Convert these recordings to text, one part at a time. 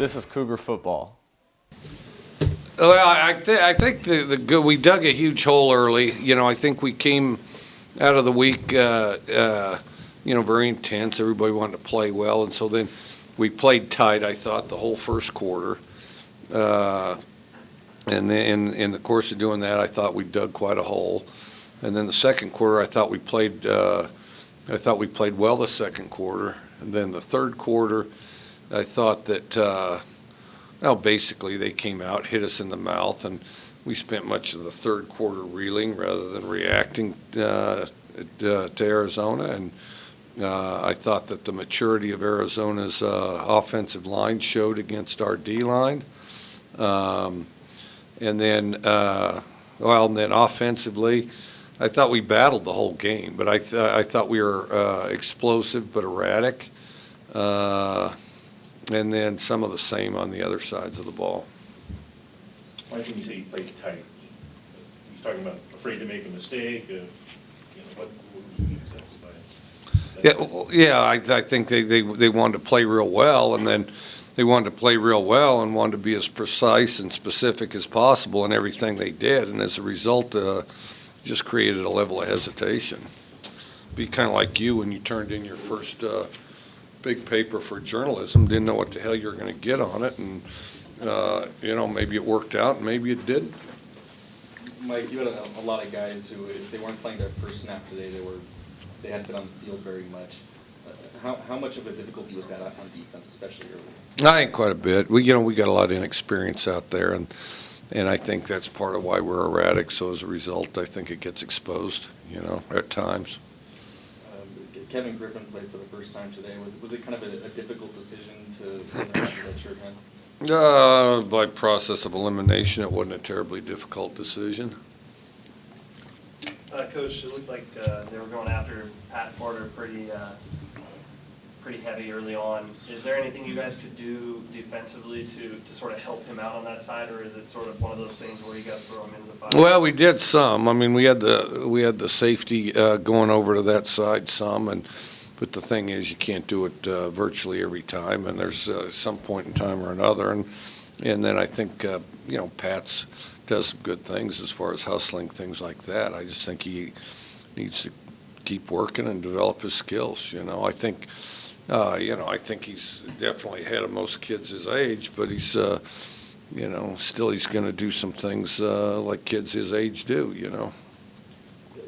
This is Cougar football. Well, I think we dug a huge hole early. I think we came out of the week, very intense. Everybody wanted to play well, and so then we played tight, I thought, the whole first quarter. And then in the course of doing that, I thought we dug quite a hole. And then the second quarter, I thought we played well the second quarter. And then the third quarter, I thought that basically they came out, hit us in the mouth, and we spent much of the third quarter reeling rather than reacting to Arizona. And I thought that the maturity of Arizona's offensive line showed against our D-line. And then offensively, I thought we battled the whole game, but I thought we were explosive but erratic. And then some of the same on the other sides of the ball. Why can you say you played tight? You're talking about afraid to make a mistake? What would you mean exactly by it? I think they wanted to play real well, and then they wanted to play real well and wanted to be as precise and specific as possible in everything they did, and as a result, just created a level of hesitation. Be kind of like you when you turned in your first big paper for journalism, didn't know what the hell you were going to get on it, and maybe it worked out, and maybe it didn't. Mike, you had a lot of guys who, if they weren't playing their first snap today, they hadn't been on the field very much. How much of a difficulty was that on defense, especially early? I think quite a bit. We got a lot of inexperience out there, and I think that's part of why we're erratic. So as a result, I think it gets exposed, at times. Kevin Griffin played for the first time today. Was it kind of a difficult decision to have that shirt in? By process of elimination, it wasn't a terribly difficult decision. Coach, it looked like they were going after Pat Porter pretty heavy early on. Is there anything you guys could do defensively to sort of help him out on that side, or is it sort of one of those things where you got to throw him into the fire? Well, we did some. I mean, we had the safety going over to that side some, but the thing is, you can't do it virtually every time, and there's some point in time or another, and then I think Pat's does some good things as far as hustling, things like that. I just think he needs to keep working and develop his skills. I think he's definitely ahead of most kids his age, but he's still he's going to do some things like kids his age do.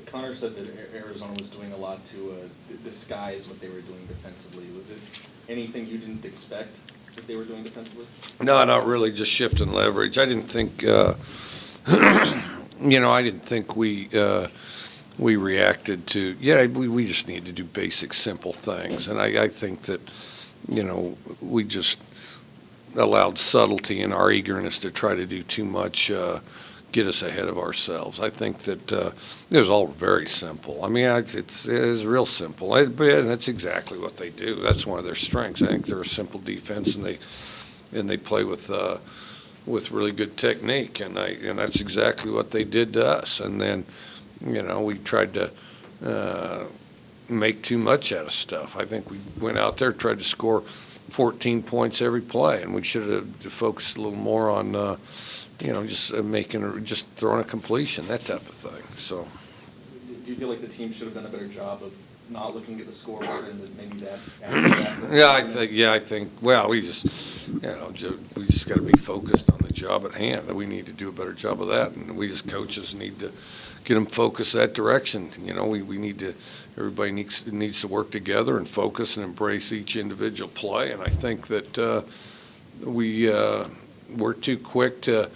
Connor said that Arizona was doing a lot to disguise what they were doing defensively. Was it anything you didn't expect that they were doing defensively? No, not really. Just shifting leverage. I didn't think, we reacted to. We just need to do basic, simple things, and I think that, we just allowed subtlety and our eagerness to try to do too much get us ahead of ourselves. I think that it was all very simple. I mean, it's real simple, and that's exactly what they do. That's one of their strengths. I think they're a simple defense, and they play with really good technique, and that's exactly what they did to us. And then, we tried to make too much out of stuff. I think we went out there, tried to score 14 points every play, and we should have focused a little more on just throwing a completion, that type of thing. So, do you feel like the team should have done a better job of not looking at the scoreboard and that maybe that? I think. Well, we just got to be focused on the job at hand. We need to do a better job of that, and we as coaches need to get them focused that direction. We need to. Everybody needs to work together and focus and embrace each individual play. And I think that we're too quick to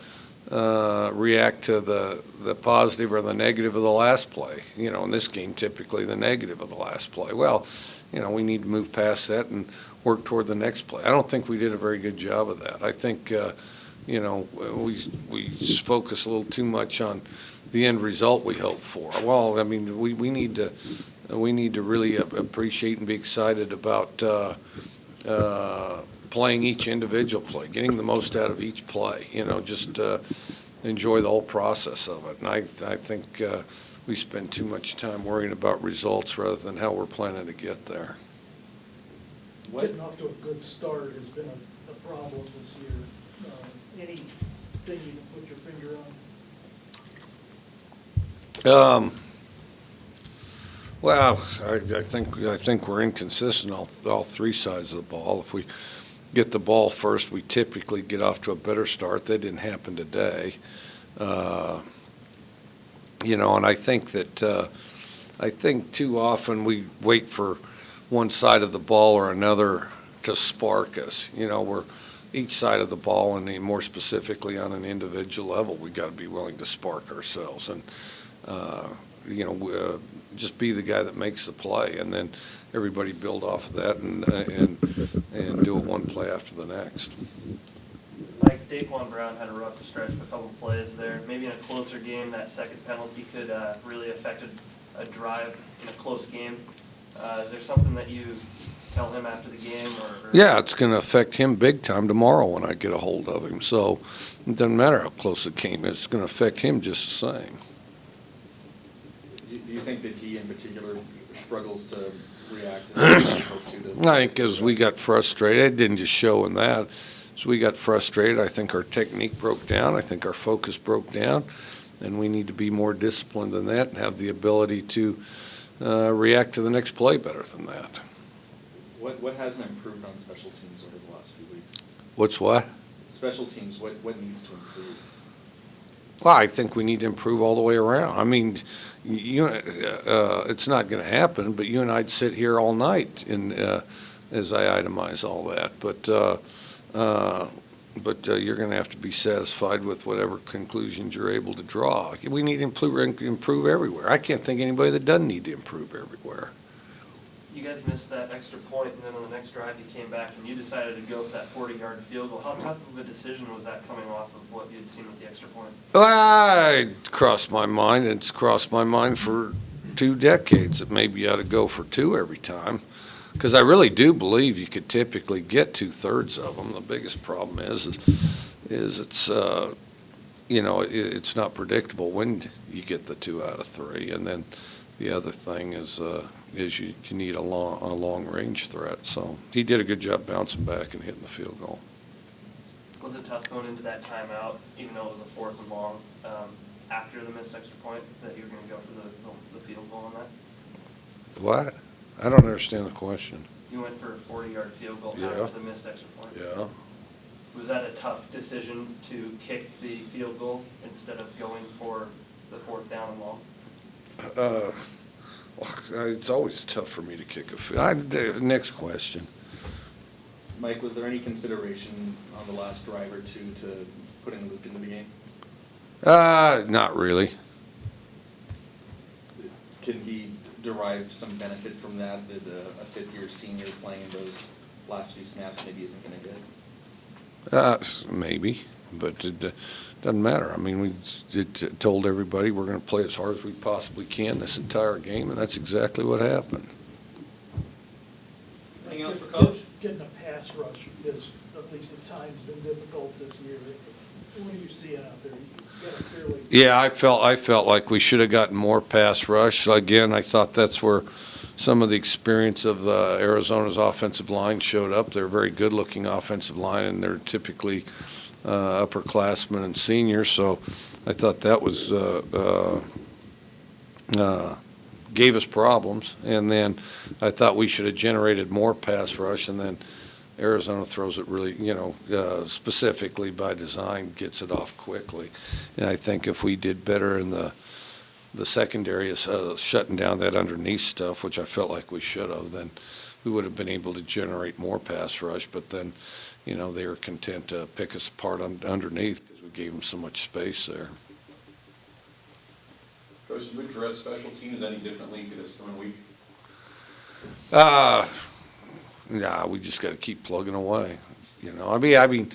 react to the positive or the negative of the last play. In this game, typically the negative of the last play. Well, we need to move past that and work toward the next play. I don't think we did a very good job of that. I think, we focus a little too much on the end result we hope for. Well, I mean, we need to really appreciate and be excited about playing each individual play, getting the most out of each play. Just enjoy the whole process of it. And I think we spend too much time worrying about results rather than how we're planning to get there. getting off to a good start has been a problem this year. Anything you can put your finger on? Well, I think we're inconsistent all three sides of the ball. If we get the ball first, we typically get off to a better start. That didn't happen today. And I think that I think too often we wait for one side of the ball or another to spark us. We're each side of the ball, and more specifically on an individual level, we got to be willing to spark ourselves and just be the guy that makes the play, and then everybody build off of that and do it one play after the next. Mike, Daquan Brown had a rough stretch of a couple plays there. Maybe in a closer game, that second penalty could really affect a drive in a close game. Is there something that you tell him after the game? Or? Yeah, it's going to affect him big time tomorrow when I get a hold of him. So it doesn't matter how close the game is. It's going to affect him just the same. Do you think that he in particular struggles to react? I think as we got frustrated, it didn't just show in that. As we got frustrated, I think our technique broke down. I think our focus broke down. And we need to be more disciplined than that and have the ability to react to the next play better than that. What hasn't improved on special teams over the last few weeks? What's what? Special teams, what needs to improve? Well, I think we need to improve all the way around. I mean, it's not going to happen, but you and I'd sit here all night as I itemize all that. But you're going to have to be satisfied with whatever conclusions you're able to draw. We need to improve everywhere. I can't think of anybody that doesn't need to improve everywhere. You guys missed that extra point, and then on the next drive you came back and you decided to go for that 40-yard field goal. How tough of a decision was that coming off of what you'd seen with the extra point? It crossed my mind, and it's crossed my mind for 2 decades that maybe you ought to go for 2 every time. Because I really do believe you could typically get 2/3 of them. The biggest problem is it's it's not predictable when you get the 2 out of 3, and then the other thing is you need a long range threat. So he did a good job bouncing back and hitting the field goal. Was it tough going into that timeout, even though it was a 4th and long, after the missed extra point, that you were going to go for the field goal on that? What? I don't understand the question. You went for a 40-yard field goal Yeah. after the missed extra point? Yeah. Was that a tough decision to kick the field goal instead of going for the 4th down and long? It's always tough for me to kick a field. Next question. Mike, was there any consideration on the last drive or two to putting Luke into the game? Not really. Can he derive some benefit from that a 5th-year senior playing those last few snaps maybe isn't going to get? Maybe, but it doesn't matter. I mean, we told everybody we're going to play as hard as we possibly can this entire game, and that's exactly what happened. Anything else for Coach? Getting a pass rush is, at least at times, been difficult this year. What are you seeing out there? Yeah, I felt like we should have gotten more pass rush. Again, I thought that's where some of the experience of Arizona's offensive line showed up. They're a very good-looking offensive line, and they're typically upperclassmen and seniors. So I thought that was gave us problems. And then I thought we should have generated more pass rush, and then Arizona throws it really, specifically by design, gets it off quickly. And I think if we did better in the secondary, shutting down that underneath stuff, which I felt like we should have, then we would have been able to generate more pass rush. But then, they were content to pick us apart underneath because we gave them so much space there. Coach, did you address special teams any differently this coming week? Nah, we just got to keep plugging away. I mean,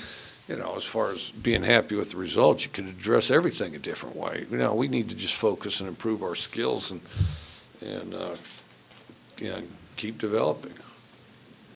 as far as being happy with the results, you could address everything a different way. We need to just focus and improve our skills and keep developing.